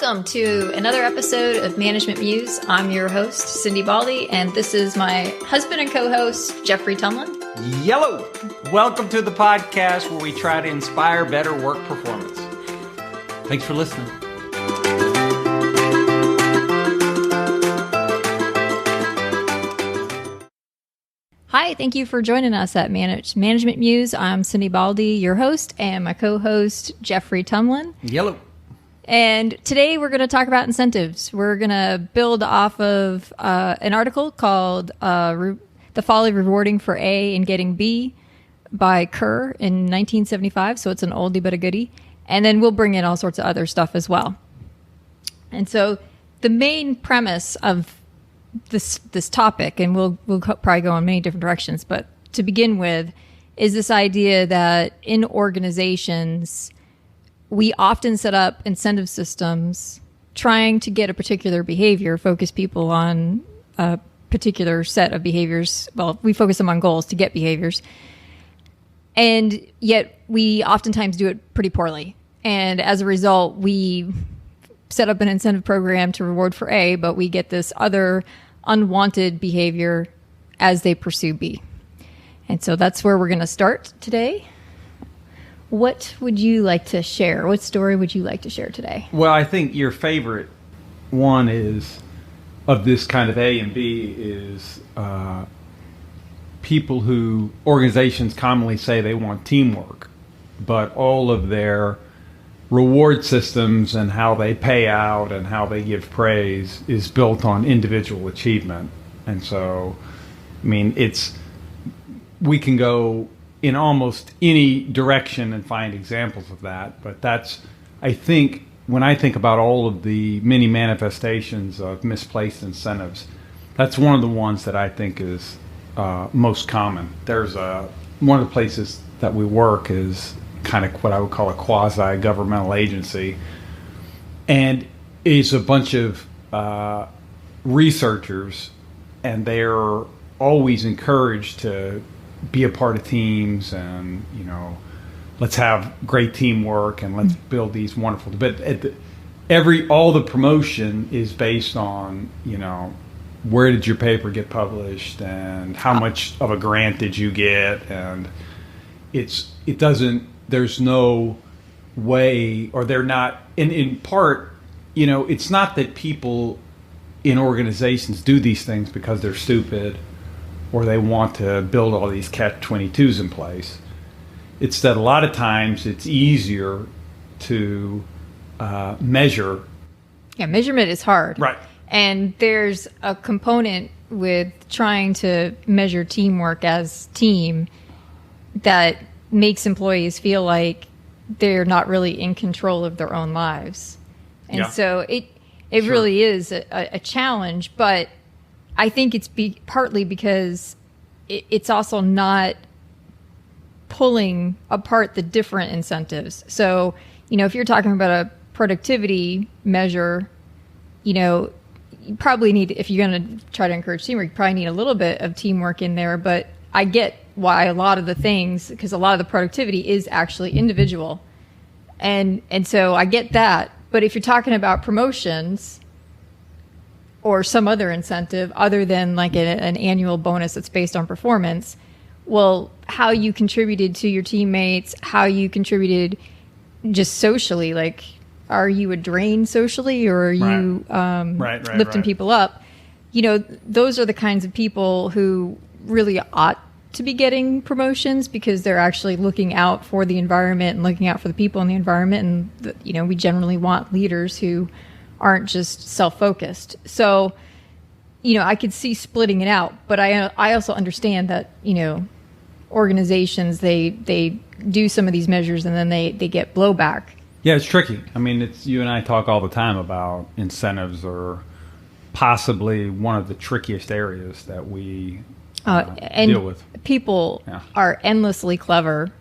Welcome to another episode of Management Muse. I'm your host, Cindi Baldy, and this is my husband and co-host, Geoffrey Tumlin. Yellow! Welcome to the podcast where we try to inspire better work performance. Thanks for listening. Hi, thank you for joining us at Management Muse. I'm Cindi Baldy, your host, and my co-host, Geoffrey Tumlin. Yellow. And today we're going to talk about incentives. We're going to build off of an article called The Folly of Rewarding A and Getting B by Kerr in 1975. So it's an oldie but a goodie. And then we'll bring in all sorts of other stuff as well. And so the main premise of this topic, and we'll probably go in many different directions, but to begin with, is this idea that in organizations, we often set up incentive systems trying to get a particular behavior, focus people on a particular set of behaviors. Well, we focus them on goals to get behaviors. And yet we oftentimes do it pretty poorly. And as a result, we set up an incentive program to reward for A, but we get this other unwanted behavior as they pursue B. And so that's where we're going to start today. What would you like to share? What story would you like to share today? Well, I think your favorite one is of this kind of A and B is organizations commonly say they want teamwork, but all of their reward systems and how they pay out and how they give praise is built on individual achievement. And so, I mean, we can go in almost any direction and find examples of that. But that's, I think, when I think about all of the many manifestations of misplaced incentives, that's one of the ones that I think is most common. There's one of the places that we work is kind of what I would call a quasi-governmental agency. And it's a bunch of researchers, and they're always encouraged to be a part of teams and, let's have great teamwork and let's build these wonderful, but all the promotion is based on, where did your paper get published and how much of a grant did you get? And there's no way, or they're not, in part, it's not that people in organizations do these things because they're stupid or they want to build all these catch-22s in place. It's that a lot of times it's easier to measure. Yeah, measurement is hard. Right. And there's a component with trying to measure teamwork as team that makes employees feel like they're not really in control of their own lives. And so it sure. really is a challenge, but I think it's partly because it's also not pulling apart the different incentives. So, if you're talking about a productivity measure, you probably need, if you're going to try to encourage teamwork, you probably need a little bit of teamwork in there. But I get why a lot of the things, because a lot of the productivity is actually individual. And so I get that. But if you're talking about promotions or some other incentive other than like an annual bonus that's based on performance, well, how you contributed to your teammates, how you contributed just socially, like, are you a drain socially or are you lifting people up? Those are the kinds of people who really ought to be getting promotions because they're actually looking out for the environment and looking out for the people in the environment. And, we generally want leaders who aren't just self-focused. So, I could see splitting it out, but I also understand that, organizations, they do some of these measures and then they get blowback. Yeah, it's tricky. I mean, you and I talk all the time about incentives are possibly one of the trickiest areas that we deal with. People are endlessly clever.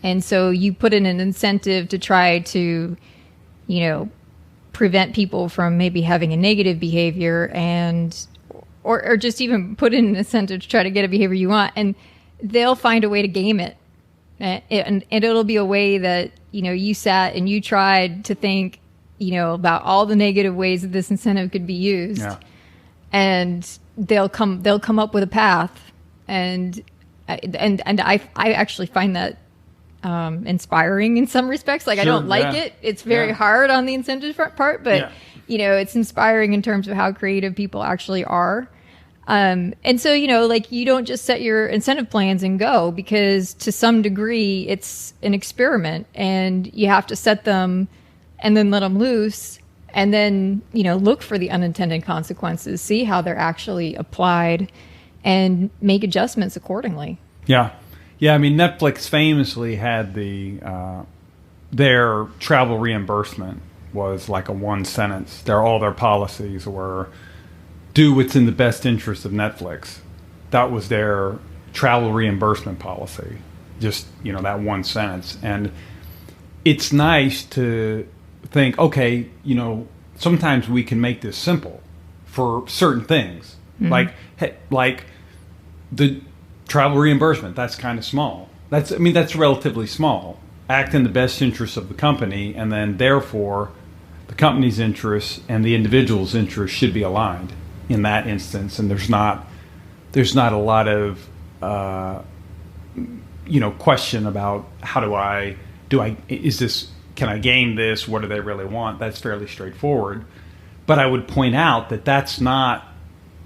And so you put in an incentive to try to, prevent people from maybe having a negative behavior or just even put in an incentive to try to get a behavior you want. And they'll find a way to game it. And it'll be a way that, you sat and you tried to think, about all the negative ways that this incentive could be used. Yeah. And they'll come up with a path. And I actually find that inspiring in some respects. Like, sure, I don't like it. It's very hard on the incentive part, but it's inspiring in terms of how creative people actually are. And so, you don't just set your incentive plans and go, because to some degree it's an experiment, and you have to set them and then let them loose, and then, look for the unintended consequences, see how they're actually applied, and make adjustments accordingly. Yeah. Yeah. I mean, Netflix famously had their travel reimbursement was like a one sentence. All their policies were, do what's in the best interest of Netflix. That was their travel reimbursement policy. Just, that one sentence. And it's nice to think, okay, sometimes we can make this simple for certain things. Mm-hmm. Like the travel reimbursement, that's kind of small. That's relatively small. Act in the best interest of the company, and then therefore the company's interests and the individual's interests should be aligned in that instance. And there's not a lot of question about can I gain this? What do they really want? That's fairly straightforward. But I would point out that that's not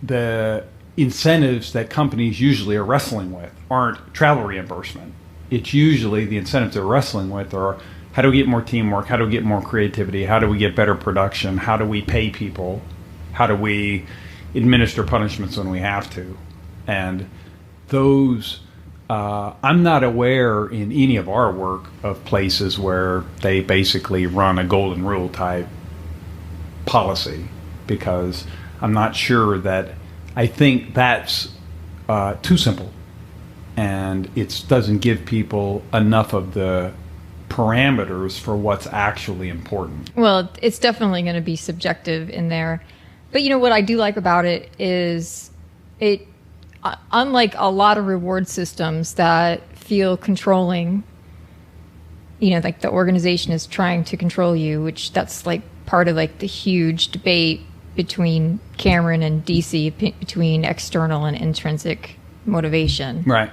the incentives that companies usually are wrestling with, aren't travel reimbursement. It's usually the incentives they're wrestling with are, how do we get more teamwork? How do we get more creativity? How do we get better production? How do we pay people? How do we administer punishments when we have to? And those, I'm not aware in any of our work of places where they basically run a golden rule type policy, because I'm not sure that, I think that's too simple, and it doesn't give people enough of the parameters for what's actually important. Well, it's definitely going to be subjective in there. But what I do like about it is it, unlike a lot of reward systems that feel controlling, like the organization is trying to control you, which that's like part of like the huge debate between Cameron and DC, between external and intrinsic motivation. Right.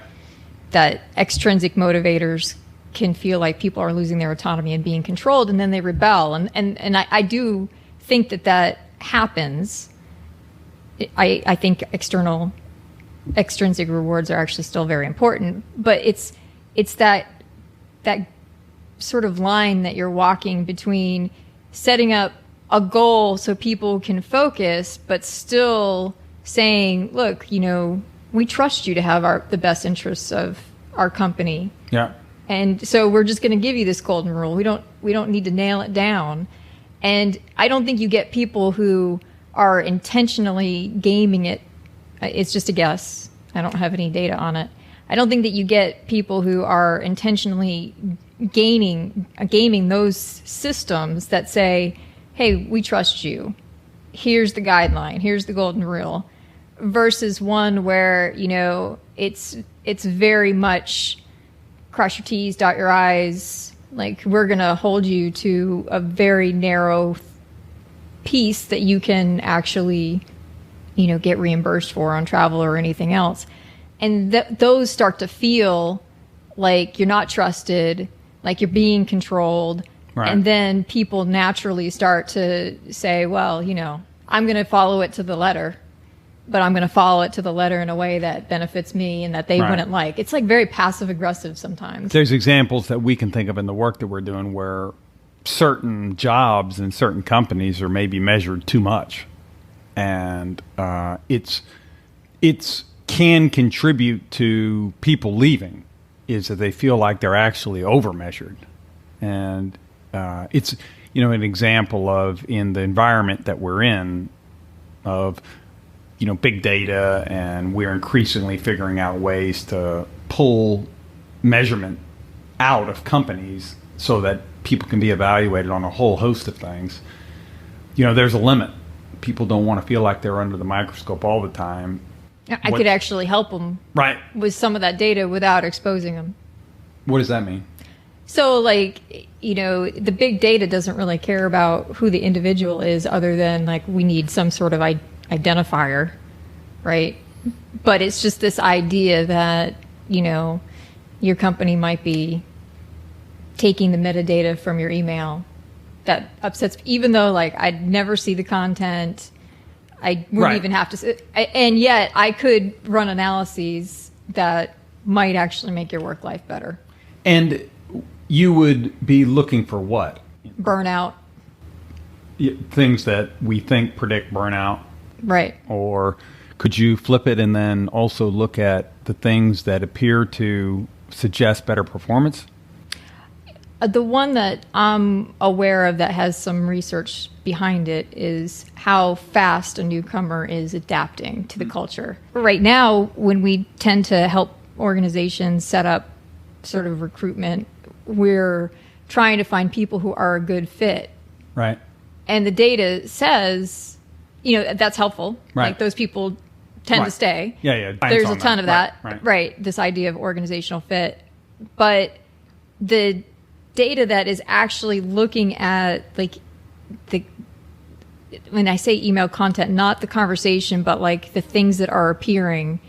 That extrinsic motivators can feel like people are losing their autonomy and being controlled, and then they rebel. And I do think that happens. I think extrinsic rewards are actually still very important, but it's that sort of line that you're walking between setting up a goal so people can focus, but still saying, look, we trust you to have the best interests of our company. Yeah. And so we're just going to give you this golden rule. We don't need to nail it down. And I don't think you get people who are intentionally gaming it. It's just a guess. I don't have any data on it. I don't think that you get people who are intentionally gaming those systems that say, hey, we trust you. Here's the guideline. Here's the golden rule. Versus one where, it's very much cross your T's, dot your I's. Like, we're going to hold you to a very narrow piece that you can actually, get reimbursed for on travel or anything else. And those start to feel like you're not trusted, like you're being controlled. Right. And then people naturally start to say, well, I'm going to follow it to the letter, but I'm going to follow it to the letter in a way that benefits me and that they wouldn't like. It's like very passive aggressive sometimes. There's examples that we can think of in the work that we're doing where certain jobs in certain companies are maybe measured too much. And it's can contribute to people leaving, is that they feel like they're actually overmeasured. And it's, an example of, in the environment that we're in, of, big data, and we're increasingly figuring out ways to pull measurement out of companies so that people can be evaluated on a whole host of things. There's a limit. People don't want to feel like they're under the microscope all the time. I could actually help them with some of that data without exposing them. What does that mean? So, like, the big data doesn't really care about who the individual is other than, like, we need some sort of identifier, right? But it's just this idea that, your company might be taking the metadata from your email that upsets, even though, like, I'd never see the content. I wouldn't even have to, and yet I could run analyses that might actually make your work life better. And you would be looking for what? Burnout. Things that we think predict burnout. Right. Or could you flip it and then also look at the things that appear to suggest better performance? The one that I'm aware of that has some research behind it is how fast a newcomer is adapting to the culture. Right now, when we tend to help organizations set up sort of recruitment, we're trying to find people who are a good fit. Right. And the data says, that's helpful. Right. Like, those people tend to stay. Yeah. There's a ton of that. Right. This idea of organizational fit. But the data that is actually looking at, like, when I say email content, not the conversation, but like the things that are appearing,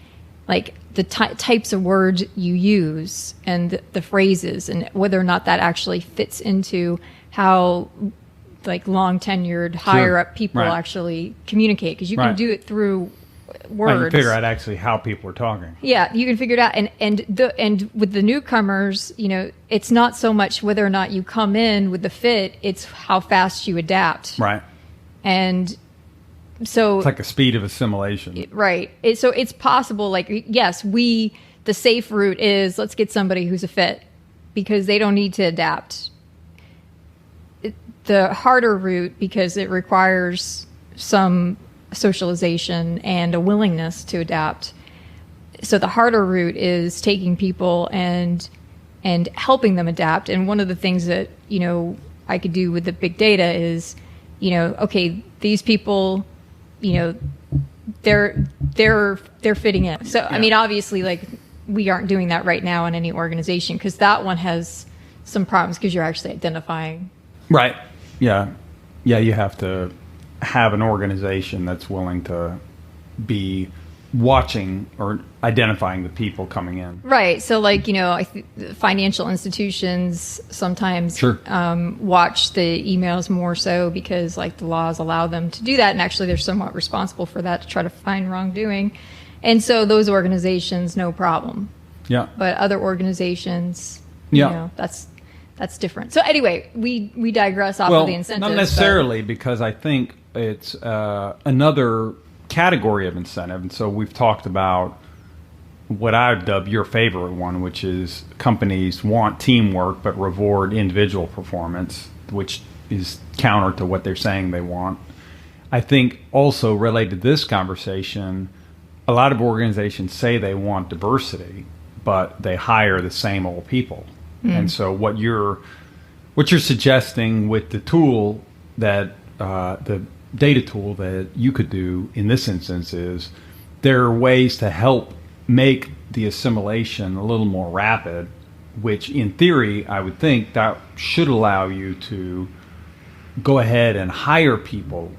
like the types of words you use and the phrases, and whether or not that actually fits into how, like, long tenured higher up people actually communicate, because you can do it through words. You can figure out actually how people are talking. Yeah, you can figure it out. And with the newcomers, it's not so much whether or not you come in with the fit, it's how fast you adapt. Right. And so it's like the speed of assimilation. Right. So it's possible, like, yes, the safe route is let's get somebody who's a fit because they don't need to adapt. The harder route, because it requires some socialization and a willingness to adapt. So the harder route is taking people and helping them adapt. And one of the things that, I could do with the big data is, okay, these people, they're fitting in. So, I mean, obviously, like, we aren't doing that right now in any organization because that one has some problems because you're actually identifying. Right. Yeah. Yeah. You have to have an organization that's willing to be watching or identifying the people coming in. Right. So, like, financial institutions sometimes watch the emails more so because, like, the laws allow them to do that. And actually, they're somewhat responsible for that to try to find wrongdoing. And so those organizations, no problem. Yeah. But other organizations, that's different. So anyway, we digress off of the incentives. Not necessarily, because I think it's another category of incentive. And so we've talked about what I've dubbed your favorite one, which is companies want teamwork but reward individual performance, which is counter to what they're saying they want. I think also related to this conversation, a lot of organizations say they want diversity, but they hire the same old people. And so what you're suggesting with the tool that the data tool that you could do in this instance is there are ways to help make the assimilation a little more rapid, which in theory I would think that should allow you to go ahead and hire people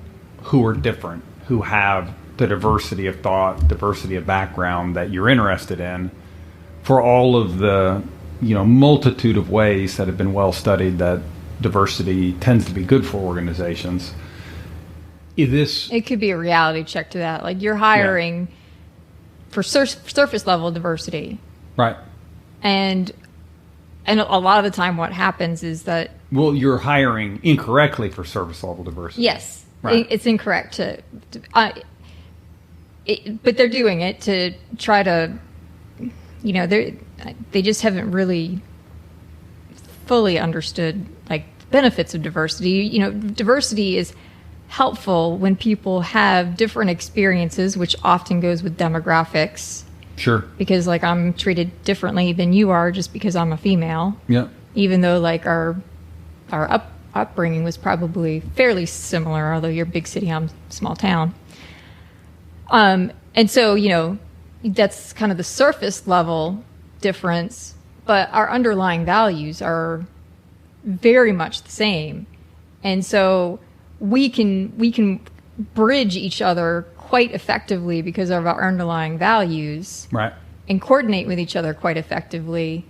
who are different, who have the diversity of thought, diversity of background that you're interested in, for all of the multitude of ways that have been well studied that diversity tends to be good for organizations. It could be a reality check to that. Like, you're hiring for surface level diversity. Right. And a lot of the time what happens is that... Well, you're hiring incorrectly for surface level diversity. Yes. Right. It's incorrect but they're doing it to try to... they just haven't really fully understood, like, benefits of diversity. Diversity is helpful when people have different experiences, which often goes with demographics. Sure. Because, like, I'm treated differently than you are just because I'm a female. Yeah. Even though, like, our upbringing was probably fairly similar, although you're a big city, I'm a small town. And so, that's kind of the surface level difference. but our underlying values are very much the same. And so we can bridge each other quite effectively because of our underlying values. Right. And coordinate with each other quite effectively.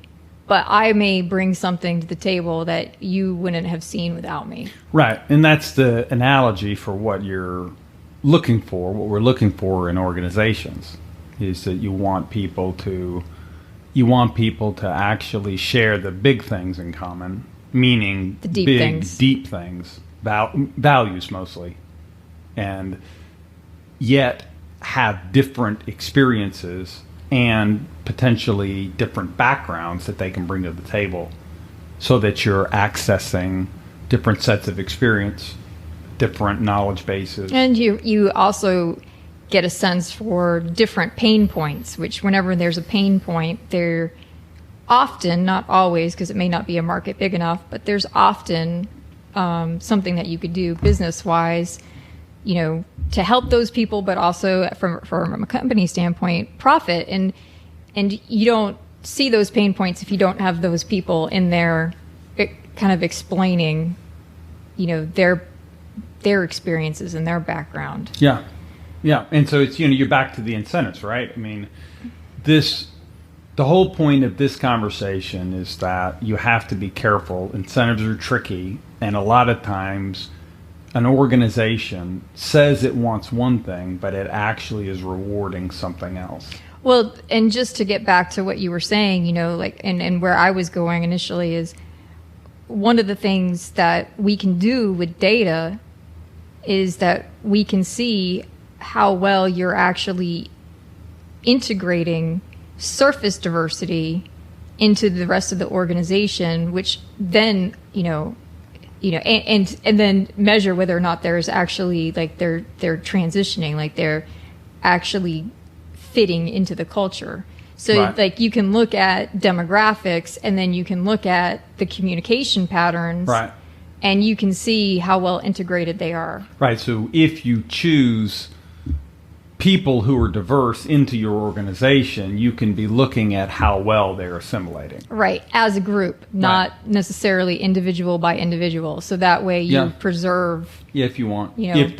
But I may bring something to the table that you wouldn't have seen without me. Right. And that's the analogy for what you're looking for, what we're looking for in organizations, is that you want people to actually share the big things in common, meaning the deep big, things. deep things, values mostly, and yet have different experiences and potentially different backgrounds that they can bring to the table, so that you're accessing different sets of experience, different knowledge bases. And you also get a sense for different pain points, which whenever there's a pain point, they're often, not always, because it may not be a market big enough, but there's often something that you could do business-wise, to help those people, but also from a company standpoint, profit. And you don't see those pain points if you don't have those people in there kind of explaining, their experiences and their background. Yeah. Yeah. And so it's, you're back to the incentives, right? I mean, the whole point of this conversation is that you have to be careful. Incentives are tricky. And a lot of times an organization says it wants one thing, but it actually is rewarding something else. Well, and just to get back to what you were saying, and where I was going initially is one of the things that we can do with data is that we can see how well you're actually integrating surface diversity into the rest of the organization, which then, and then measure whether or not there's actually they're transitioning, they're actually fitting into the culture. So right. You can look at demographics, and then you can look at the communication patterns, right. and you can see how well integrated they are. Right. So if you choose people who are diverse into your organization, you can be looking at how well they're assimilating. Right, as a group, not necessarily individual by individual. So that way you preserve. Yeah, if you want. If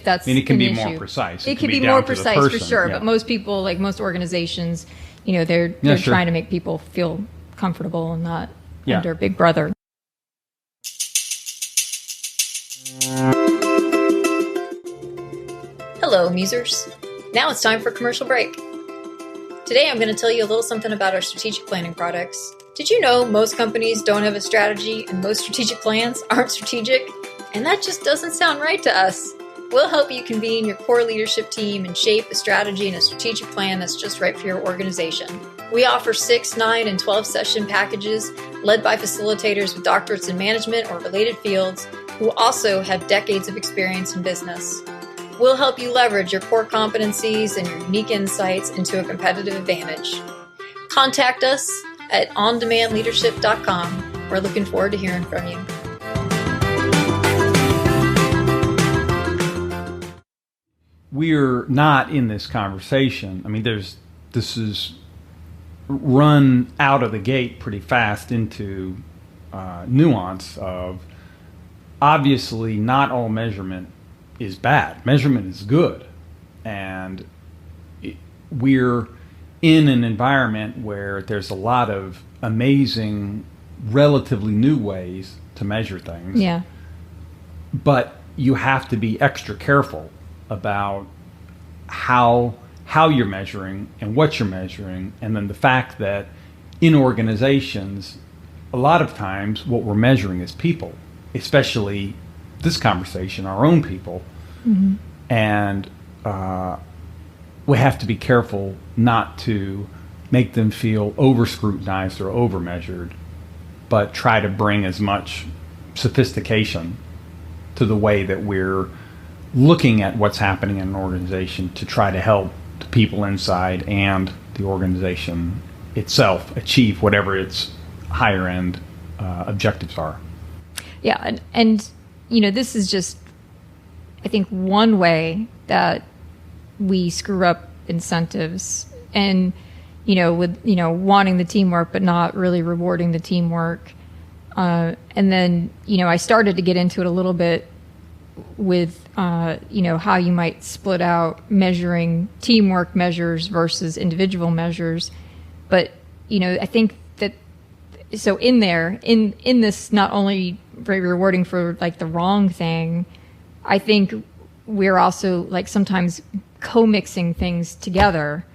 that's and it can an be issue. more precise. It can be more precise for sure. Yeah. But most people, most organizations, they're trying to make people feel comfortable and not under Big Brother. Hello, Musers. Now it's time for a commercial break. Today I'm going to tell you a little something about our strategic planning products. Did you know most companies don't have a strategy and most strategic plans aren't strategic? And that just doesn't sound right to us. We'll help you convene your core leadership team and shape a strategy and a strategic plan that's just right for your organization. We offer 6, 9, and 12 session packages led by facilitators with doctorates in management or related fields who also have decades of experience in business. We'll help you leverage your core competencies and your unique insights into a competitive advantage. Contact us at ondemandleadership.com. We're looking forward to hearing from you. We're not in this conversation. I mean, this is run out of the gate pretty fast into nuance of, obviously not all measurement is bad. Measurement is good. And we're in an environment where there's a lot of amazing, relatively new ways to measure things. Yeah. But you have to be extra careful about how you're measuring and what you're measuring, and then the fact that in organizations, a lot of times what we're measuring is people, especially this conversation, our own people. Mm-hmm. And we have to be careful not to make them feel over-scrutinized or over-measured, but try to bring as much sophistication to the way that we're looking at what's happening in an organization to try to help the people inside and the organization itself achieve whatever its higher-end objectives are. Yeah, and this is just, I think, one way that we screw up incentives. And, with, wanting the teamwork, but not really rewarding the teamwork. And then, I started to get into it a little bit with, how you might split out measuring teamwork measures versus individual measures. But, I think that, so in there, in this, not only very rewarding for like the wrong thing, I think we're also like sometimes co-mixing things together.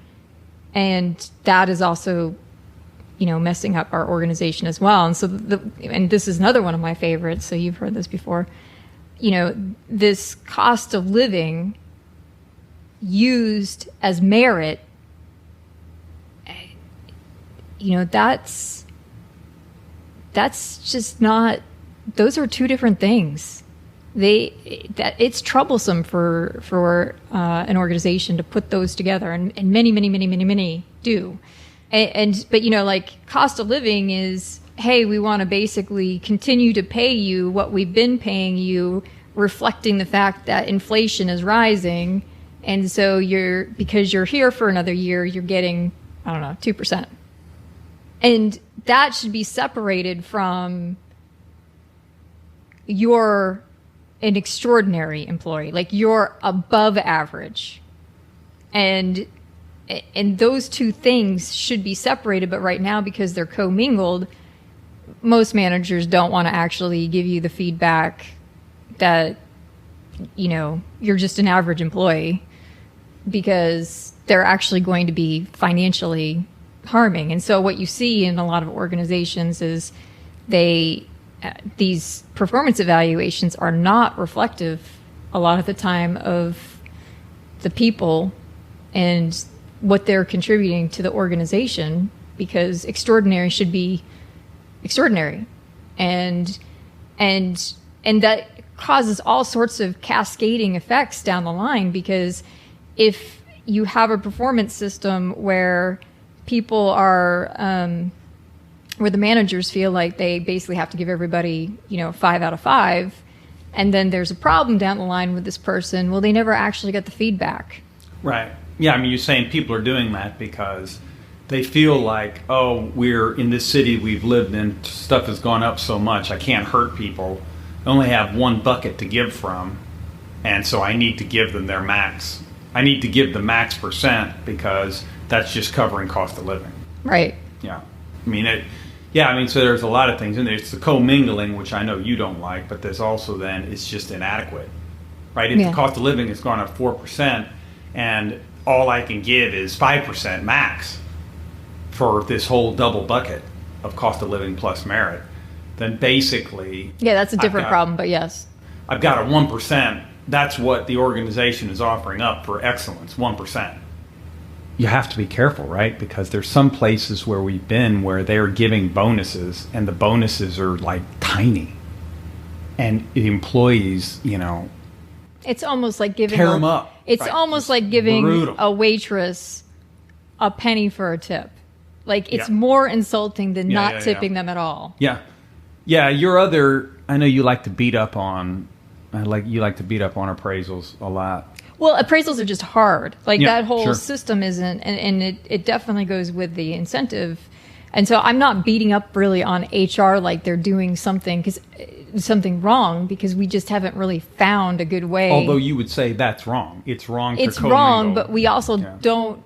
And that is also, messing up our organization as well. And so, and this is another one of my favorites. So you've heard this before. This cost of living used as merit. That's just not. Those are two different things. It's troublesome for an organization to put those together, and many do. But like cost of living is, hey, we want to basically continue to pay you what we've been paying you, reflecting the fact that inflation is rising, and so because you're here for another year, you're getting 2%, and that should be separated from you're an extraordinary employee, like you're above average, and those two things should be separated. But right now, because they're commingled, most managers don't want to actually give you the feedback that you're just an average employee, because they're actually going to be financially harming. And so what you see in a lot of organizations is these performance evaluations are not reflective a lot of the time of the people and what they're contributing to the organization, because extraordinary should be extraordinary. And that causes all sorts of cascading effects down the line, because if you have a performance system where people are where the managers feel like they basically have to give everybody 5 out of 5, and then there's a problem down the line with this person, well, they never actually get the feedback. Right. Yeah, I mean, you're saying people are doing that because they feel like, oh, we're in this city we've lived in, stuff has gone up so much, I can't hurt people. I only have one bucket to give from, and so I need to give them their max. I need to give the max percent because that's just covering cost of living. Right. Yeah. So there's a lot of things in there. It's the commingling, which I know you don't like, but there's also then it's just inadequate, right? If the cost of living has gone up 4% and all I can give is 5% max for this whole double bucket of cost of living plus merit, then basically... Yeah, that's a different problem, but yes. I've got a 1%. That's what the organization is offering up for excellence, 1%. You have to be careful, right? Because there's some places where we've been where they're giving bonuses, and the bonuses are like tiny. And the employees, it's almost like giving tear them up. It's right? almost Just like giving brutal. a waitress a penny for a tip. Like it's more insulting than not tipping them at all. Yeah. Yeah, I know you like to beat up on appraisals a lot. Well, appraisals are just hard. Like that whole system isn't, and it definitely goes with the incentive. And so I'm not beating up really on HR like they're doing something wrong, because we just haven't really found a good way. Although you would say that's wrong. It's wrong. It's wrong, but we also don't.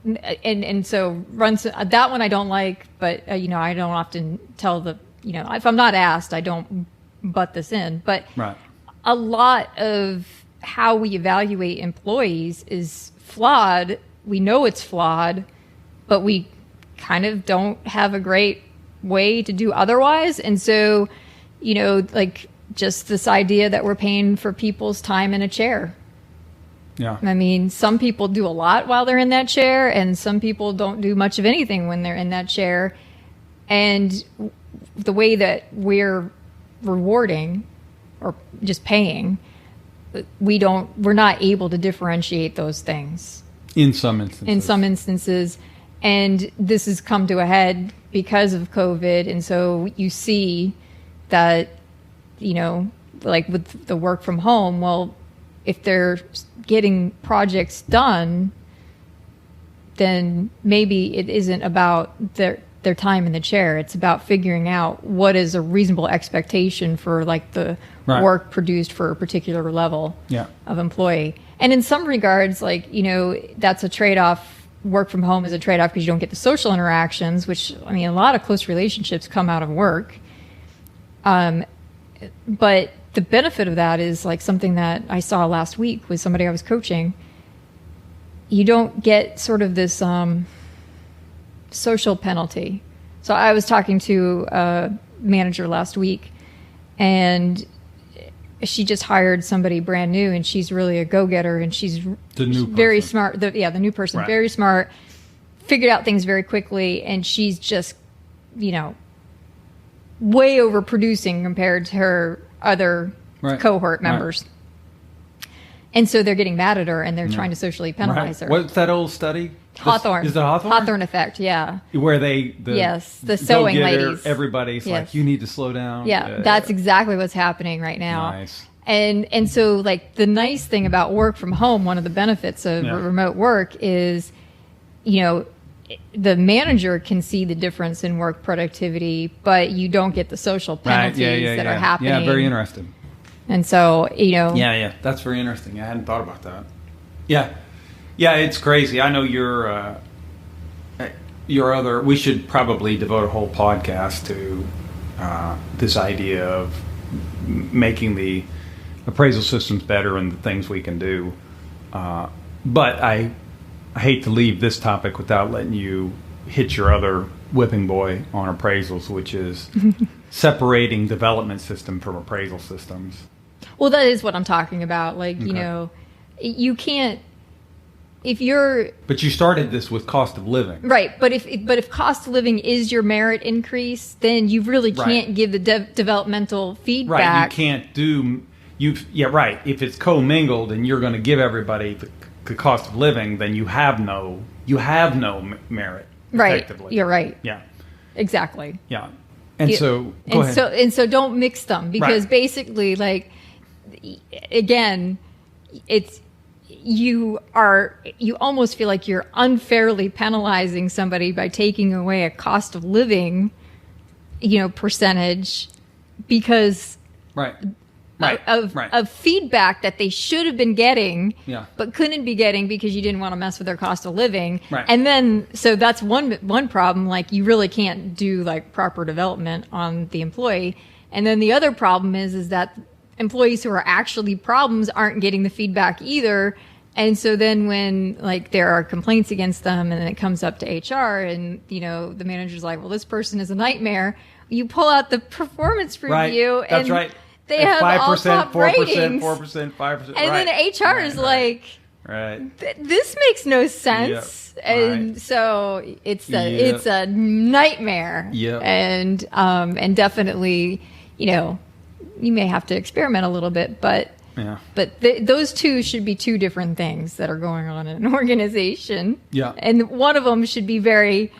And so that one I don't like, but I don't often tell if I'm not asked, I don't butt this in. But a lot of how we evaluate employees is flawed. We know it's flawed, but we kind of don't have a great way to do otherwise. And so, like just this idea that we're paying for people's time in a chair. Yeah. I mean, some people do a lot while they're in that chair, and some people don't do much of anything when they're in that chair. And the way that we're rewarding or just paying, we're not able to differentiate those things. In some instances. And this has come to a head because of COVID. And so you see that, like with the work from home, well, if they're getting projects done, then maybe it isn't about their time in the chair. It's about figuring out what is a reasonable expectation for like the work produced for a particular level of employee. And in some regards, like, that's a trade-off. Work from home is a trade-off because you don't get the social interactions, which, I mean, a lot of close relationships come out of work. But the benefit of that is like something that I saw last week with somebody I was coaching. You don't get sort of this social penalty. So I was talking to a manager last week, and she just hired somebody brand new, and she's really a go-getter, and she's very smart. The new person, very smart, figured out things very quickly, and she's just, way overproducing compared to her other cohort members. And so they're getting mad at her, and they're trying to socially penalize her. What's that old study? Hawthorne. Is it Hawthorne? Hawthorne effect, yeah. Where the sewing ladies. Everybody's like, you need to slow down. Yeah, that's exactly what's happening right now. Nice. And so, like, the nice thing about work from home, one of the benefits of remote work is, the manager can see the difference in work productivity, but you don't get the social penalties that are happening. Yeah, very interesting. And so, Yeah, that's very interesting. I hadn't thought about that. Yeah, it's crazy. I know your other... We should probably devote a whole podcast to this idea of making the appraisal systems better and the things we can do. But I hate to leave this topic without letting you hit your other whipping boy on appraisals, which is separating development system from appraisal systems. Well, that is what I'm talking about. Like, you can't... But you started this with cost of living. Right. But if cost of living is your merit increase, then you really can't give the developmental feedback. Right. You can't do... If it's commingled and you're going to give everybody the cost of living, then you have no merit. Right. Effectively. You're right. Yeah. Exactly. Yeah. Go ahead. And so don't mix them, because basically, like, again, it's... You almost feel like you're unfairly penalizing somebody by taking away a cost of living, percentage, because of feedback that they should have been getting, but couldn't be getting because you didn't want to mess with their cost of living. Right. And then, so that's one problem. Like, you really can't do like proper development on the employee. And then the other problem is that employees who are actually problems aren't getting the feedback either. And so then when like there are complaints against them and then it comes up to HR and, the manager's like, well, this person is a nightmare. You pull out the performance review and they have 5%, all top 4%, ratings. 4%, 5%. And then HR is like, this makes no sense. Yep. And so it's a nightmare. Yep. And definitely, you may have to experiment a little bit, but those two should be two different things that are going on in an organization. Yeah. And one of them should be very,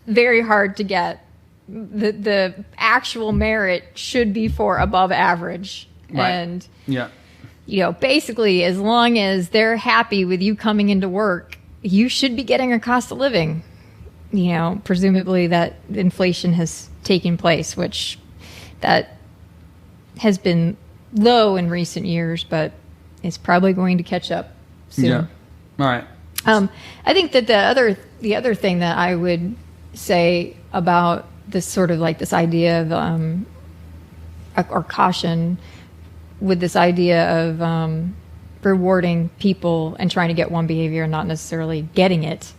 very hard to get. The actual merit should be for above average. Right. And, basically, as long as they're happy with you coming into work, you should be getting a cost of living. Presumably that inflation has taken place, which that has been low in recent years, but it's probably going to catch up soon. Yeah. All right. I think that the other thing that I would say about this sort of like this idea of or caution with this idea of rewarding people and trying to get one behavior and not necessarily getting it.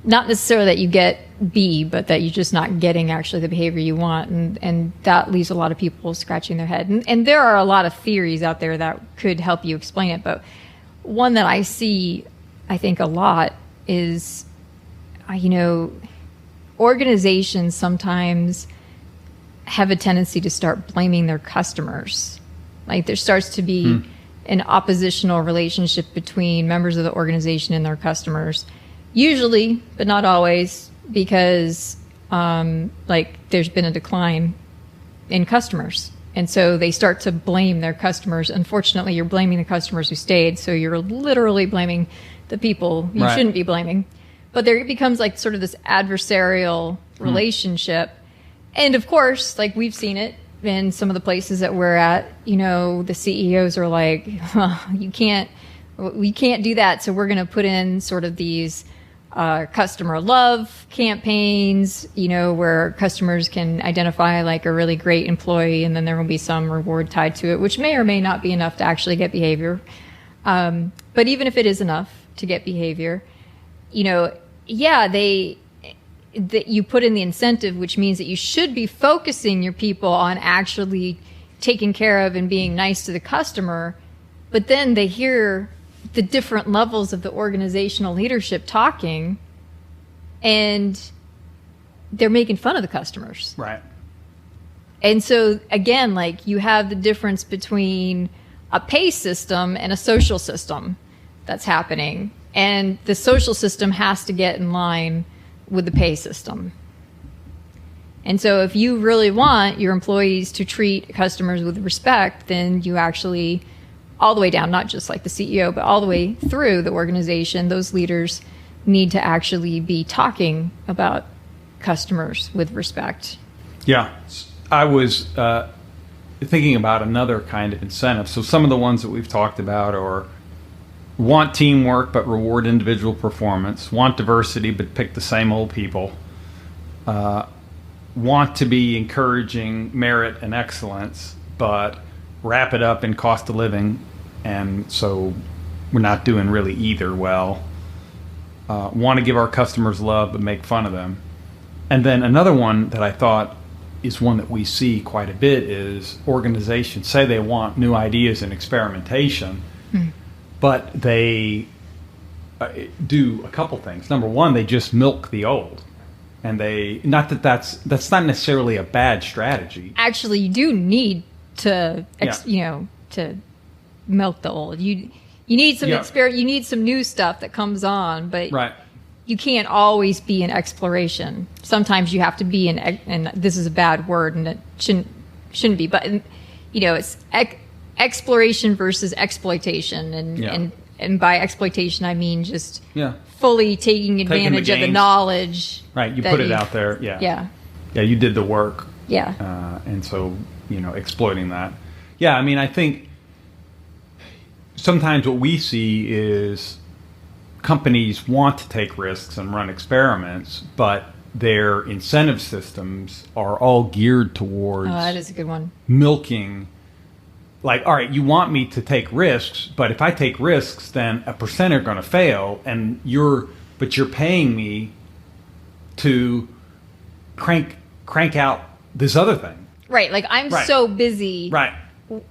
Not necessarily that you get B, but that you're just not getting actually the behavior you want. And that leaves a lot of people scratching their head. And there are a lot of theories out there that could help you explain it. But one that I see, I think, a lot is, organizations sometimes have a tendency to start blaming their customers. Like there starts to be an oppositional relationship between members of the organization and their customers. Usually, but not always, because there's been a decline in customers. And so they start to blame their customers. Unfortunately, you're blaming the customers who stayed, so you're literally blaming the people you shouldn't be blaming. But there becomes like sort of this adversarial relationship. And of course, like we've seen it in some of the places that we're at, you know, the CEOs are like, we can't do that. So we're going to put in sort of these customer love campaigns, you know, where customers can identify like a really great employee, and then there will be some reward tied to it, which may or may not be enough to actually get behavior. But even if it is enough to get behavior, you know, yeah, that you put in the incentive, which means that you should be focusing your people on actually taking care of and being nice to the customer. But then they hear the different levels of the organizational leadership talking, and they're making fun of the customers. Right. And so again, like you have the difference between a pay system and a social system that's happening. And the social system has to get in line with the pay system. And so if you really want your employees to treat customers with respect, then you actually, all the way down, not just like the CEO, but all the way through the organization, those leaders need to actually be talking about customers with respect. Yeah. I was thinking about another kind of incentive. So some of the ones that we've talked about are want teamwork but reward individual performance, want diversity but pick the same old people, want to be encouraging merit and excellence but wrap it up in cost of living, and so we're not doing really either well, want to give our customers love but make fun of them. And then another one that I thought is one that we see quite a bit is organizations say they want new ideas and experimentation, but they do a couple things. Number one, they just milk the old. And that's not necessarily a bad strategy. Actually, you do need to, to milk the old. You need some you need some new stuff that comes on, but right. You can't always be in exploration. Sometimes you have to be in, and this is a bad word, and it shouldn't be, but you know, it's exploration versus exploitation, and by exploitation I mean just fully taking advantage of the knowledge. Right, you put it out there. Yeah, you did the work. Yeah, and so exploiting that. Yeah, I mean, I think sometimes what we see is companies want to take risks and run experiments, but their incentive systems are all geared towards that is a good one. Milking. Like, all right, you want me to take risks, but if I take risks, then a percent are going to fail, and you're paying me to crank out this other thing. Right, like I'm so busy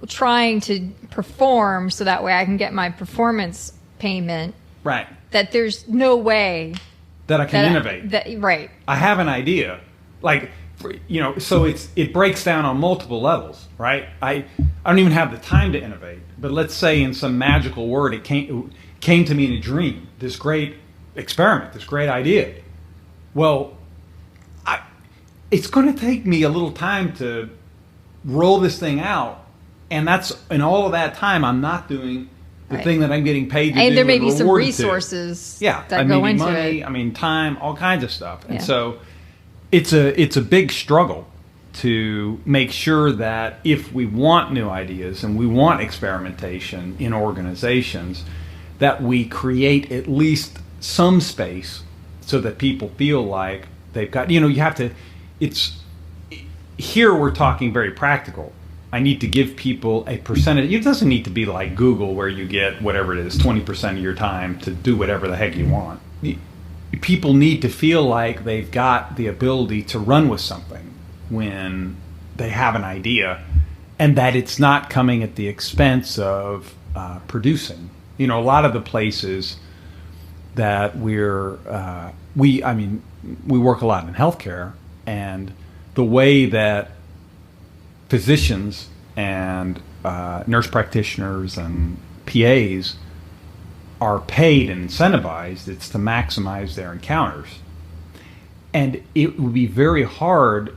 trying to perform so that way I can get my performance payment. Right. That there's no way that I can innovate. Right. I have an idea. Like, so it breaks down on multiple levels, right? I don't even have the time to innovate, but let's say in some magical word it came to me in a dream, this great experiment, this great idea. Well, it's going to take me a little time to roll this thing out, and all of that time I'm not doing the thing that I'm getting paid to do. And there may be some resources that go into money, it. I mean, time, all kinds of stuff. And so it's a big struggle to make sure that if we want new ideas and we want experimentation in organizations, that we create at least some space so that people feel like they've got, you have to, here we're talking very practical. I need to give people a percentage. It doesn't need to be like Google where you get whatever it is, 20% of your time to do whatever the heck you want. People need to feel like they've got the ability to run with something when they have an idea, and that it's not coming at the expense of producing. A lot of the places that we work a lot in healthcare, and the way that physicians and nurse practitioners and PAs are paid and incentivized, it's to maximize their encounters. And it would be very hard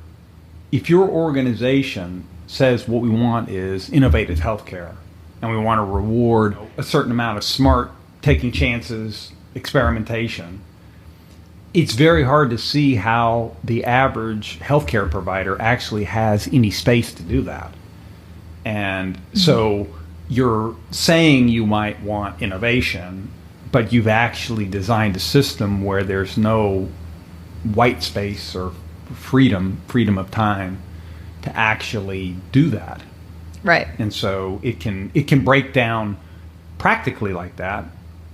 if your organization says what we want is innovative healthcare, and we want to reward a certain amount of smart, taking chances, experimentation. it's very hard to see how the average healthcare provider actually has any space to do that. And so you're saying you might want innovation, but you've actually designed a system where there's no white space or freedom of time to actually do that. Right. And so it can break down practically like that,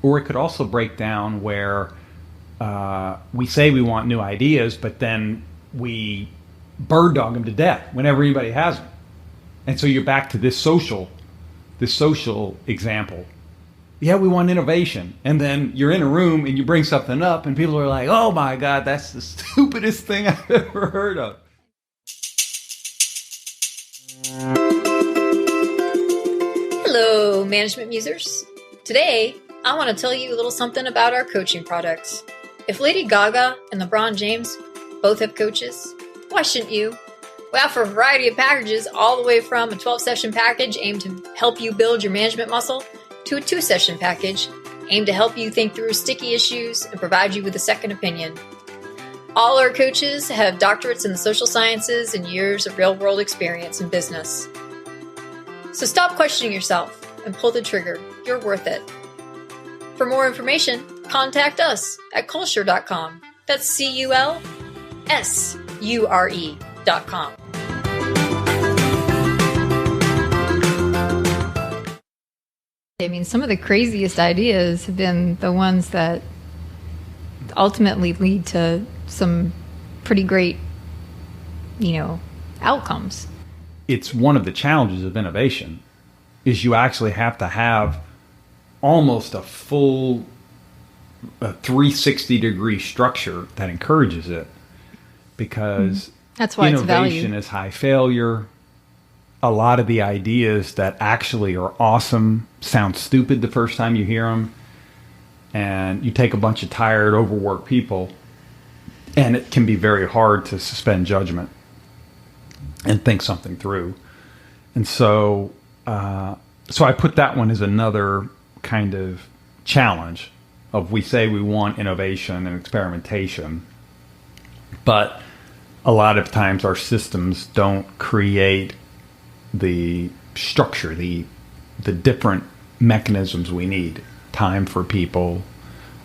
or it could also break down where we say we want new ideas, but then we bird dog them to death whenever anybody has them. And so you're back to this social example. Yeah, we want innovation. And then you're in a room and you bring something up and people are like, oh my God, that's the stupidest thing I've ever heard of. Hello, Management Musers. Today, I want to tell you a little something about our coaching products. If Lady Gaga and LeBron James both have coaches, why shouldn't you? We offer a variety of packages all the way from a 12-session package aimed to help you build your management muscle to a 2-session package aimed to help you think through sticky issues and provide you with a second opinion. All our coaches have doctorates in the social sciences and years of real-world experience in business. So stop questioning yourself and pull the trigger. You're worth it. For more information, contact us at culsure.com. That's CULSURE.com. I mean, some of the craziest ideas have been the ones that ultimately lead to some pretty great, outcomes. It's one of the challenges of innovation is you actually have to have almost a full 360-degree structure that encourages it, because that's why innovation is high failure. A lot of the ideas that actually are awesome sound stupid the first time you hear them, and you take a bunch of tired, overworked people, and it can be very hard to suspend judgment and think something through. And so I put that one as another kind of challenge of, we say we want innovation and experimentation, but a lot of times our systems don't create the structure, the different mechanisms we need. Time for people,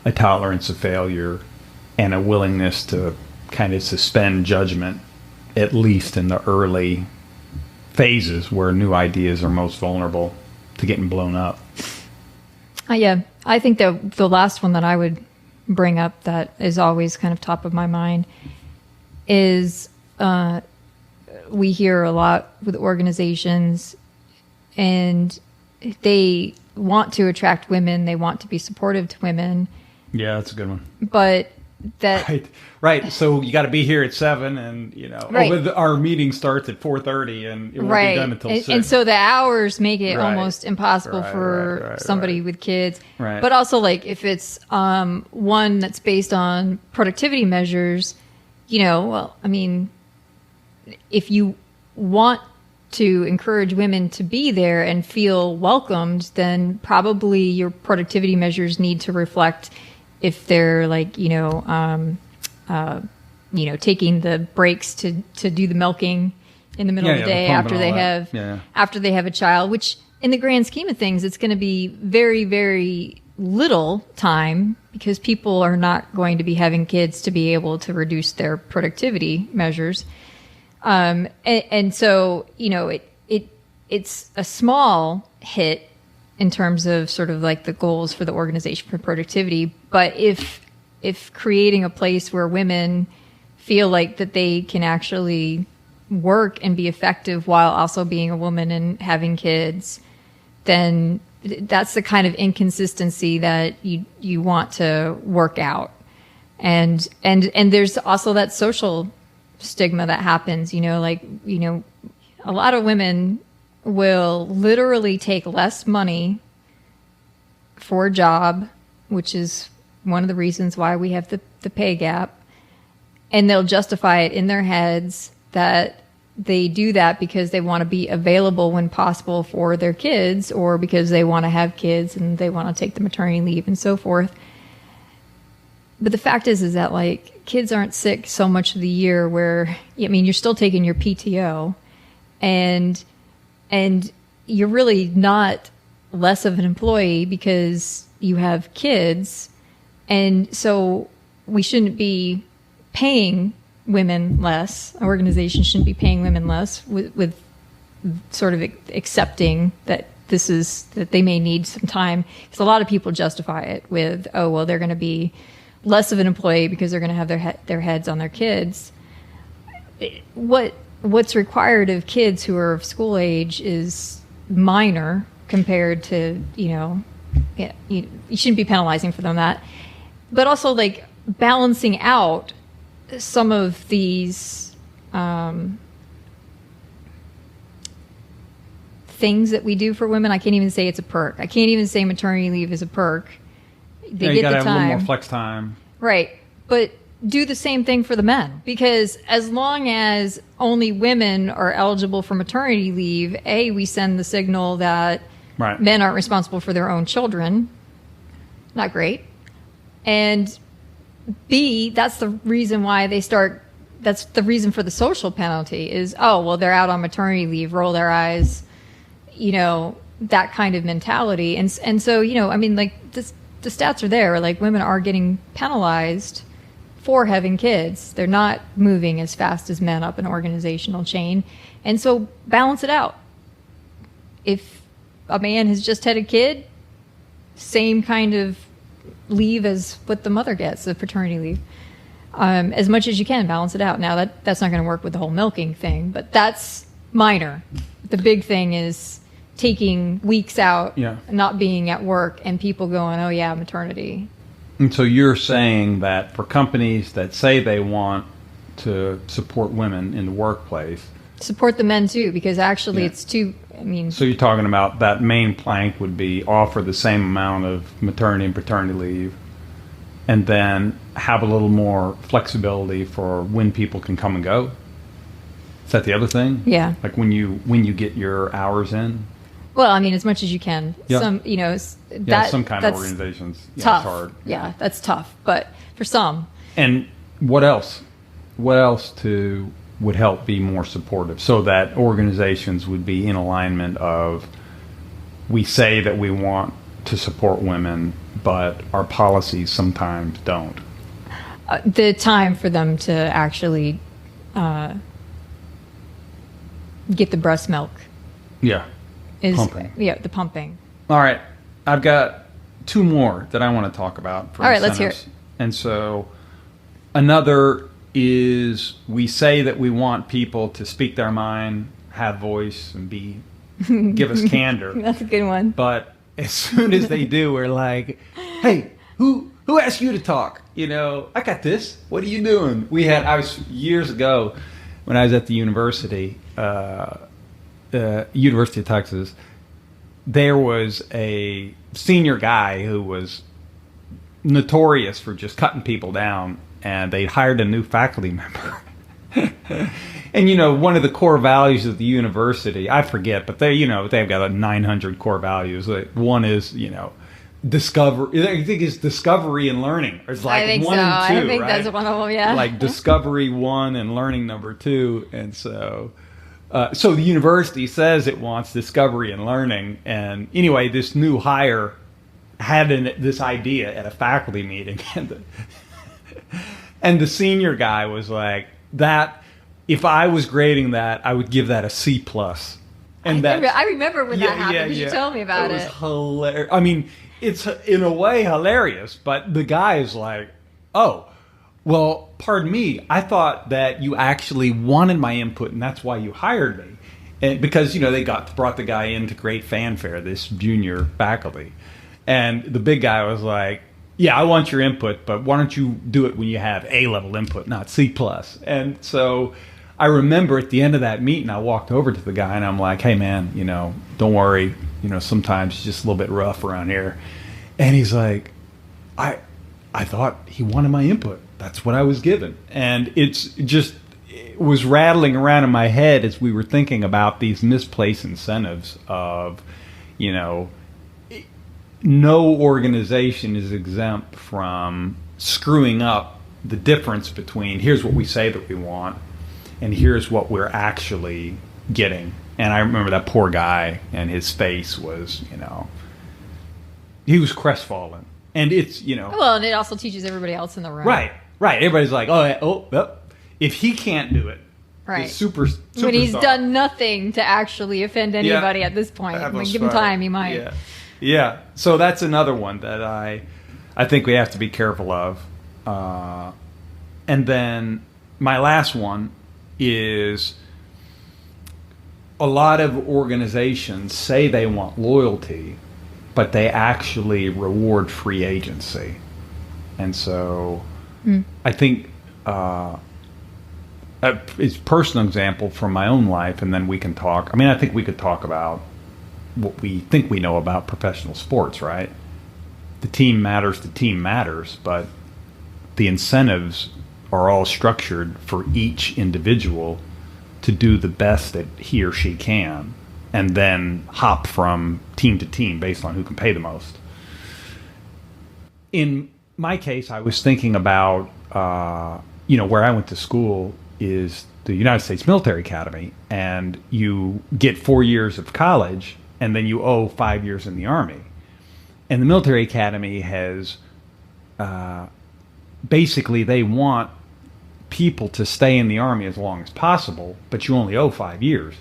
a tolerance of failure, and a willingness to kind of suspend judgment, at least in the early phases where new ideas are most vulnerable to getting blown up. Yeah, I think that the last one that I would bring up that is always kind of top of my mind is we hear a lot with organizations, and they want to attract women. They want to be supportive to women. Yeah, that's a good one. But that right. So you got to be here at 7, and right. Our meeting starts at 4:30, and it won't be done until 6. And so the hours make it Right. almost impossible for somebody with kids. Right. But also, like, if it's one that's based on productivity measures, if you want to encourage women to be there and feel welcomed, then probably your productivity measures need to reflect if they're taking the breaks to do the milking in the middle of the day after they have a child, which in the grand scheme of things, it's going to be very, very little time, because people are not going to be having kids to be able to reduce their productivity measures. And so, it's a small hit in terms of sort of like the goals for the organization for productivity. But if creating a place where women feel like that they can actually work and be effective while also being a woman and having kids, then that's the kind of inconsistency that you want to work out. And there's also that social stigma that happens, a lot of women will literally take less money for a job, which is one of the reasons why we have the pay gap. And they'll justify it in their heads that they do that because they want to be available when possible for their kids, or because they want to have kids and they want to take the maternity leave and so forth. But the fact is that like kids aren't sick so much of the year where, I mean, you're still taking your PTO and you're really not less of an employee because you have kids. And so we shouldn't be paying women less. Organizations shouldn't be paying women less with sort of accepting that that they may need some time. Because a lot of people justify it with, oh, well, they're going to be less of an employee because they're going to have their heads on their kids. What's required of kids who are of school age is minor compared to, you shouldn't be penalizing for them that. But also like balancing out some of these things that we do for women. I can't even say it's a perk. I can't even say maternity leave is a perk. They you get gotta the time. have a little more flex time. Right. But do the same thing for the men. Because as long as only women are eligible for maternity leave, A, we send the signal that men aren't responsible for their own children. Not great. And B, that's the reason why that's the reason for the social penalty is, oh, well, they're out on maternity leave, roll their eyes, that kind of mentality. And so, I mean, like the stats are there, like women are getting penalized for having kids. They're not moving as fast as men up an organizational chain. And so balance it out. If a man has just had a kid, same kind of leave as what the mother gets, the paternity leave. As much as you can, balance it out. Now, that's not going to work with the whole milking thing, but that's minor. The big thing is taking weeks out, not being at work, and people going, oh, yeah, maternity. And so you're saying that for companies that say they want to support women in the workplace, support the men too, because actually it's too, so you're talking about that main plank would be offer the same amount of maternity and paternity leave and then have a little more flexibility for when people can come and go. Is that the other thing? Yeah. Like when you get your hours in? Well, I mean, as much as you can. Yeah. Some kind of organizations. Tough. It's hard. Yeah, that's tough. But for some. And what else? What else would help be more supportive so that organizations would be in alignment of, we say that we want to support women, but our policies sometimes don't? The time for them to actually get the breast milk. Yeah. Is pumping. Yeah, the pumping. All right. I've got two more that I want to talk about. All right, let's hear it. And so another is, we say that we want people to speak their mind, have voice, and give us candor. That's a good one. But as soon as they do, we're like, hey, who asked you to talk? I got this. What are you doing? Years ago when I was at the university, University of Texas, there was a senior guy who was notorious for just cutting people down, and they hired a new faculty member. And one of the core values of the university, I forget, but they've got 900 core values. One is discovery. I think it's discovery and learning. It's like I think one so. and two, I think right? that's one of them. Yeah. Like discovery 1 and learning number 2, and so the university says it wants discovery and learning. And anyway, this new hire had this idea at a faculty meeting, and the senior guy was like, that if I was grading that, I would give that a C+. And I remember when that happened. You told me about it. It was hilarious. I mean, it's in a way hilarious, but the guy is like, oh, well, pardon me, I thought that you actually wanted my input, and that's why you hired me. And because, they brought the guy into great fanfare, this junior faculty. And the big guy was like, yeah, I want your input, but why don't you do it when you have A-level input, not C+. And so I remember at the end of that meeting, I walked over to the guy, and I'm like, hey, man, don't worry. Sometimes it's just a little bit rough around here. And he's like, I thought he wanted my input. That's what I was given. And it was rattling around in my head as we were thinking about these misplaced incentives of, no organization is exempt from screwing up the difference between here's what we say that we want and here's what we're actually getting. And I remember that poor guy, and his face was, he was crestfallen. And it's, Well, and it also teaches everybody else in the room. Right. Everybody's like, if he can't do it, right. the superstar. When he's done nothing to actually offend anybody at this point. Give him time, he might. Yeah. So that's another one that I think we have to be careful of. And then my last one is a lot of organizations say they want loyalty, but they actually reward free agency. And so I think it's a personal example from my own life, and then we can talk. I think we could talk about what we think we know about professional sports, right? The team matters, but the incentives are all structured for each individual to do the best that he or she can, and then hop from team to team based on who can pay the most. In my case, I was thinking about, where I went to school is the United States Military Academy, and you get 4 years of college, and then you owe 5 years in the Army. And the Military Academy has, basically they want people to stay in the Army as long as possible, but you only owe 5 years.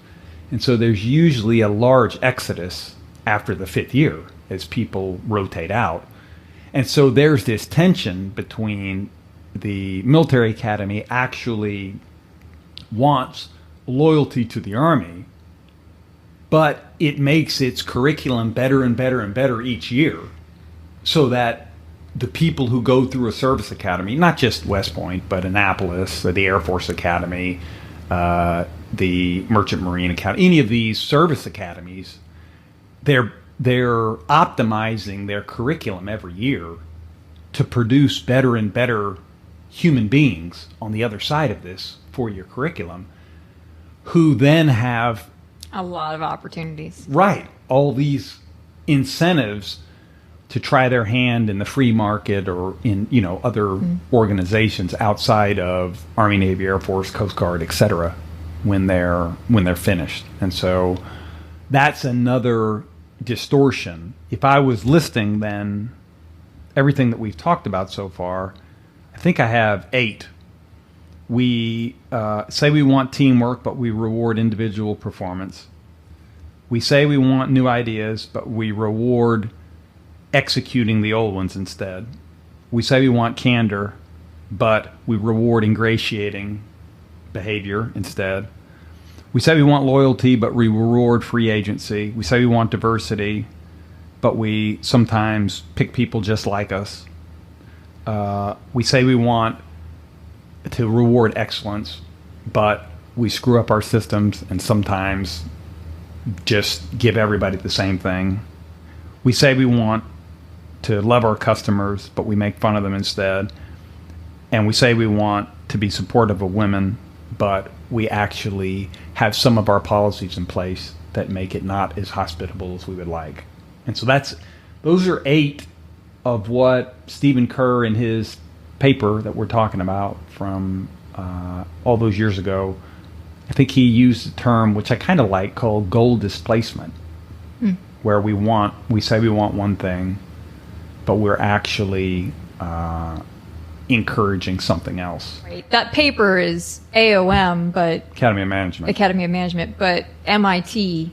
And so there's usually a large exodus after the 5th year as people rotate out. And so there's this tension between the Military Academy actually wants loyalty to the Army, but it makes its curriculum better and better and better each year, so that the people who go through a service academy, not just West Point, but Annapolis, the Air Force Academy, the Merchant Marine Academy, any of these service academies, they're optimizing their curriculum every year to produce better and better human beings on the other side of this 4-year curriculum, who then have a lot of opportunities. Right. All these incentives to try their hand in the free market or in, other organizations outside of Army, Navy, Air Force, Coast Guard, etc. when they're finished. And so that's another distortion. If I was listing then everything that we've talked about so far, I think I have 8. We say we want teamwork, but we reward individual performance. We say we want new ideas, but we reward executing the old ones instead. We say we want candor, but we reward ingratiating behavior instead. We say we want loyalty, but we reward free agency. We say we want diversity, but we sometimes pick people just like us. We say we want to reward excellence, but we screw up our systems and sometimes just give everybody the same thing. We say we want to love our customers, but we make fun of them instead. And we say we want to be supportive of women, but we actually have some of our policies in place that make it not as hospitable as we would like. And so those are 8 of what Steven Kerr in his paper that we're talking about from all those years ago, I think he used a term which I kind of like called goal displacement, where we say we want one thing, but we're actually encouraging something else. Right. That paper is AOM, but Academy of Management, but MIT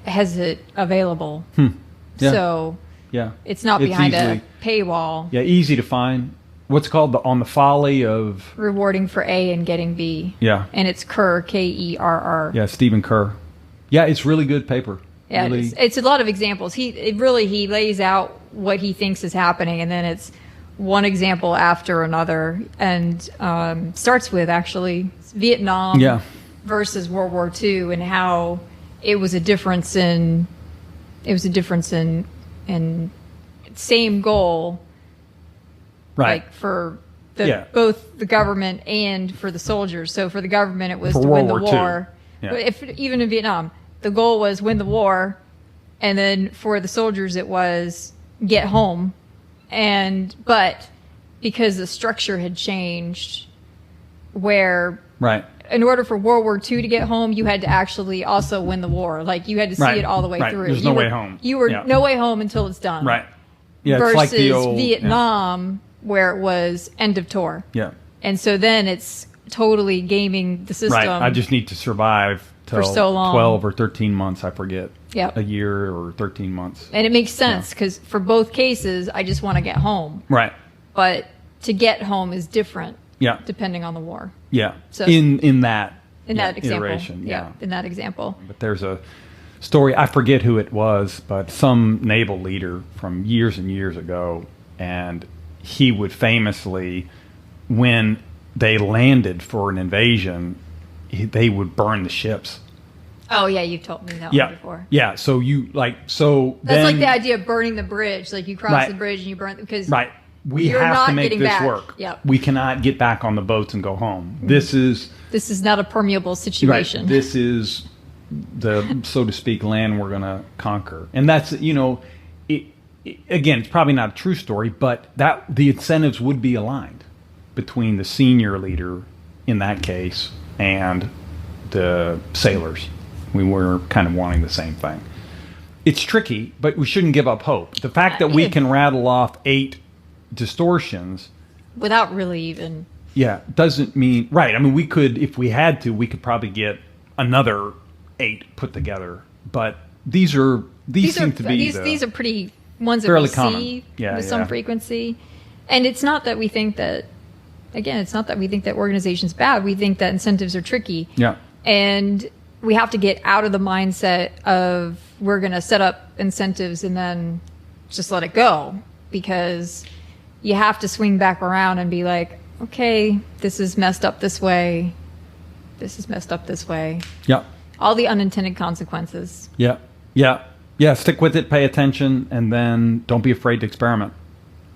has it available. Yeah. So yeah, it's not behind a paywall. Yeah, easy to find. What's called on the Folly of Rewarding for A and Getting B. Yeah. And it's Kerr, Kerr. Yeah, Steven Kerr. Yeah, it's really good paper. Yeah, really. It's a lot of examples. He lays out what he thinks is happening, and then it's one example after another, and starts with actually Vietnam versus World War II, and how it was a difference in same goal, right? Like for both the government and for the soldiers. So for the government, it was to win the war. Yeah. But even in Vietnam, the goal was win the war, and then for the soldiers, it was get home. But because the structure had changed where Right. in order for World War II to get home, you had to actually also win the war. Like, you had to see Right. it all the way Right. through. There's no way home. You were Yeah. no way home until it's done. Right. Yeah, versus it's like the old Vietnam, where it was end of tour. Yeah. And so then it's totally gaming the system. Right. I just need to survive till for so long. 12 or 13 months, I forget. Yep. A year or 13 months. And it makes sense because for both cases, I just want to get home. Right. But to get home is different. Yeah. Depending on the war. Yeah. So in that example. iteration. Yeah. In that example. But there's a story, I forget who it was, but some naval leader from years and years ago, and he would famously, when they landed for an invasion, they would burn the ships. Oh yeah, you've told me that one before. Yeah, so That's then, like the idea of burning the bridge. Like, you cross Right. the bridge and you burn, because right. We you're have not to make getting this back. work. Yep. We cannot get back on the boats and go home. This is not a permeable situation. right. This is the, so to speak, land we're going to conquer. And that's, again, it's probably not a true story, but that the incentives would be aligned between the senior leader in that case and the sailors. We were kind of wanting the same thing. It's tricky, but we shouldn't give up hope. The fact that we can rattle off 8 distortions without really even doesn't mean right. I mean, we could, if we had to, we could probably get another 8 put together. But these seem to be these are pretty ones that fairly we common. see Yeah, with some frequency. And it's not that we think that, again, it's not that we think that organization's bad. We think that incentives are tricky. Yeah. And we have to get out of the mindset of we're going to set up incentives and then just let it go, because you have to swing back around and be like, okay, this is messed up this way. This is messed up this way. Yeah. All the unintended consequences. Yeah. Yeah. Yeah. Stick with it. Pay attention. And then don't be afraid to experiment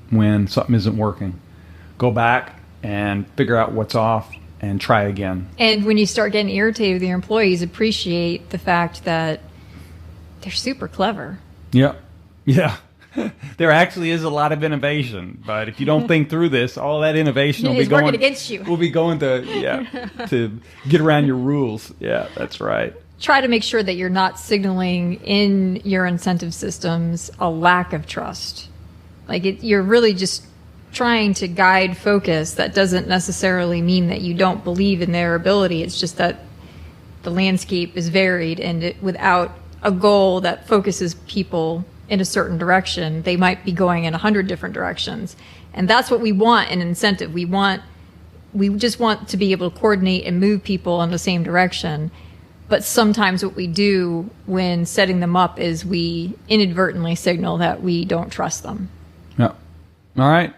when something isn't working. Go back and figure out what's off and try again. And when you start getting irritated with your employees, appreciate the fact that they're super clever. Yeah. Yeah. There actually is a lot of innovation, but if you don't think through this, all that innovation will be going working against you. Will be going to get around your rules. Yeah, that's right. Try to make sure that you're not signaling in your incentive systems a lack of trust. Like, you're really just trying to guide focus. That doesn't necessarily mean that you don't believe in their ability. It's just that the landscape is varied, and without a goal that focuses people in a certain direction, they might be going in 100 different directions. And that's what we want in incentive. We just want to be able to coordinate and move people in the same direction. But sometimes what we do when setting them up is we inadvertently signal that we don't trust them. Yeah. All right.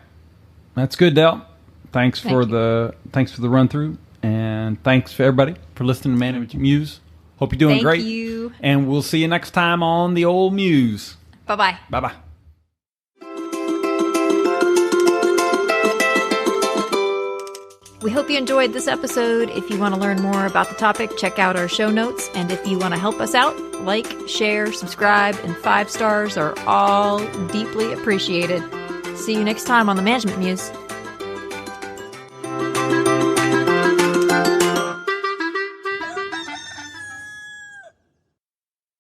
That's good, Del. Thanks for the run through, and thanks for everybody for listening to Management Muse. Hope you're doing great. Thank you. And we'll see you next time on the old Muse. Bye-bye. Bye-bye. We hope you enjoyed this episode. If you want to learn more about the topic, check out our show notes. And if you want to help us out, like, share, subscribe, and 5 stars are all deeply appreciated. See you next time on the Management Muse.